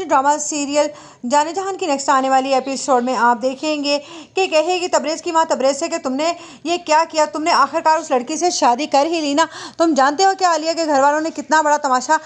Drama serial जाने जहान की नेक्स्ट आने वाली एपिसोड में आप देखेंगे कि कहेगी तबरेज़ की माँ तबरेज़ से कि तुमने ये क्या किया, तुमने आखिरकार उस लड़की से शादी कर ही ली ना। तुम जानते हो कि आलिया के घर वालों ने कितना बड़ा तमाशा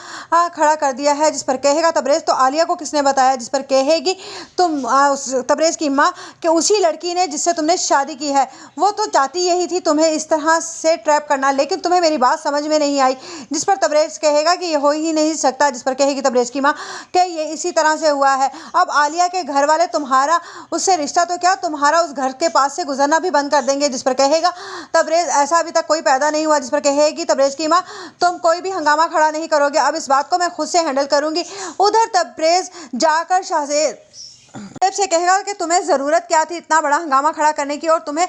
खड़ा कर दिया है। जिस पर कहेगा तबरेज़ तो आलिया को किसने बताया। जिस पर कहेगी तुम उस तबरेज़ की माँ कि उसी लड़की ने जिससे तुमने शादी की है, वो तो चाहती यही थी तुम्हें इस तरह से ट्रैप करना, लेकिन तुम्हें मेरी बात समझ में नहीं आई। जिस पर तबरेज़ कहेगा कि ये हो ही नहीं सकता। जिस पर कहेगी तबरेज़ की माँ कि ये इसी तरह से हुआ है। अब आलिया के घर वाले तुम्हारा उससे रिश्ता तो क्या, तुम्हारा उस घर के पास से गुजरना भी बंद कर देंगे। जिस पर कहेगा तबरेज़ ऐसा अभी तक कोई पैदा नहीं हुआ। जिस पर कहेगी तबरेज़ की माँ तुम कोई भी हंगामा खड़ा नहीं करोगे, अब इस बात को मैं खुद से हैंडल करूंगी। उधर तबरेज़ जाकर शाहज़ेब से कहेगा कि तुम्हें ज़रूरत क्या थी इतना बड़ा हंगामा खड़ा करने की और तुम्हें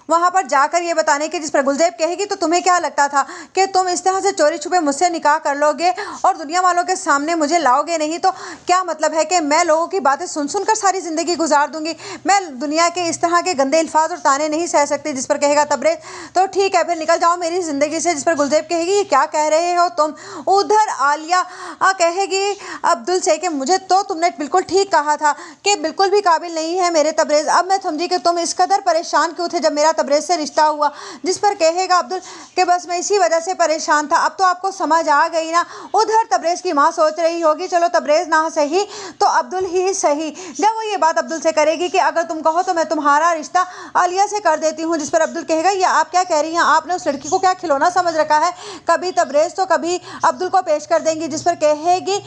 वहां पर जाकर ये बताने की। जिस पर गुलज़ेब कहेगी तो तुम्हें क्या लगता था कि तुम इस तरह से चोरी छुपे मुझसे निकाह कर लोगे और दुनिया वालों के सामने मुझे लाओगे नहीं, तो क्या मतलब है कि मैं लोगों की बातें सुन सुनकर सारी ज़िंदगी गुजार दूंगी। मैं दुनिया के इस तरह के गंदे अल्फाज और ताने नहीं सह सकती। जिस पर कहेगा तबरेज़ तो ठीक है फिर निकल जाओ मेरी ज़िंदगी से। जिस पर गुलज़ेब कहेगी ये क्या कह रहे हो तुम। उधर आलिया कहेगी अब्दुल से कि मुझे तो तुमने बिल्कुल ठीक कहा था कि बिल्कुल भी काबिल नहीं है मेरे तबरेज़। अब मैं समझी कि तुम इस कदर परेशान क्यों थे जब मेरा तबरेज़ से रिश्ता हुआ। जिस पर कहेगा अब्दुल कि बस मैं इसी वजह से परेशान था, अब तो आपको समझ आ गई ना। उधर तबरेज़ की माँ सोच रही होगी चलो तबरेज़ ना सही तो अब्दुल ही सही। जब वो ये बात अब्दुल से करेगी कि अगर तुम कहो तो मैं तुम्हारा रिश्ता आलिया से कर देती हूँ। जिस पर अब्दुल कहेगा ये आप क्या कह रही हैं, आपने उस लड़की को क्या खिलौना समझ रखा है, कभी तबरेज़ तो कभी अब्दुल को पेश कर देंगी। जिस पर कहेगी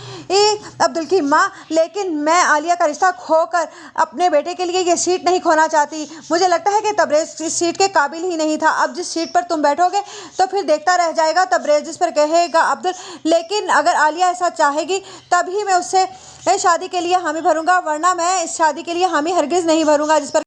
अब्दुल की माँ लेकिन मैं आलिया का रिश्ता खोकर अपने बेटे के लिए ये सीट नहीं खोना चाहती। मुझे लगता है कि तबरेज़ इस सीट के काबिल ही नहीं था, अब जिस सीट पर तुम बैठोगे तो फिर देखता रह जाएगा तबरेज़। जिस पर कहेगा अब्दुल लेकिन अगर आलिया ऐसा चाहेगी तभी मैं उससे शादी के लिए हामी भरूंगा, वरना मैं इस शादी के लिए हामी हरगिज़ नहीं भरूंगा। जिस पर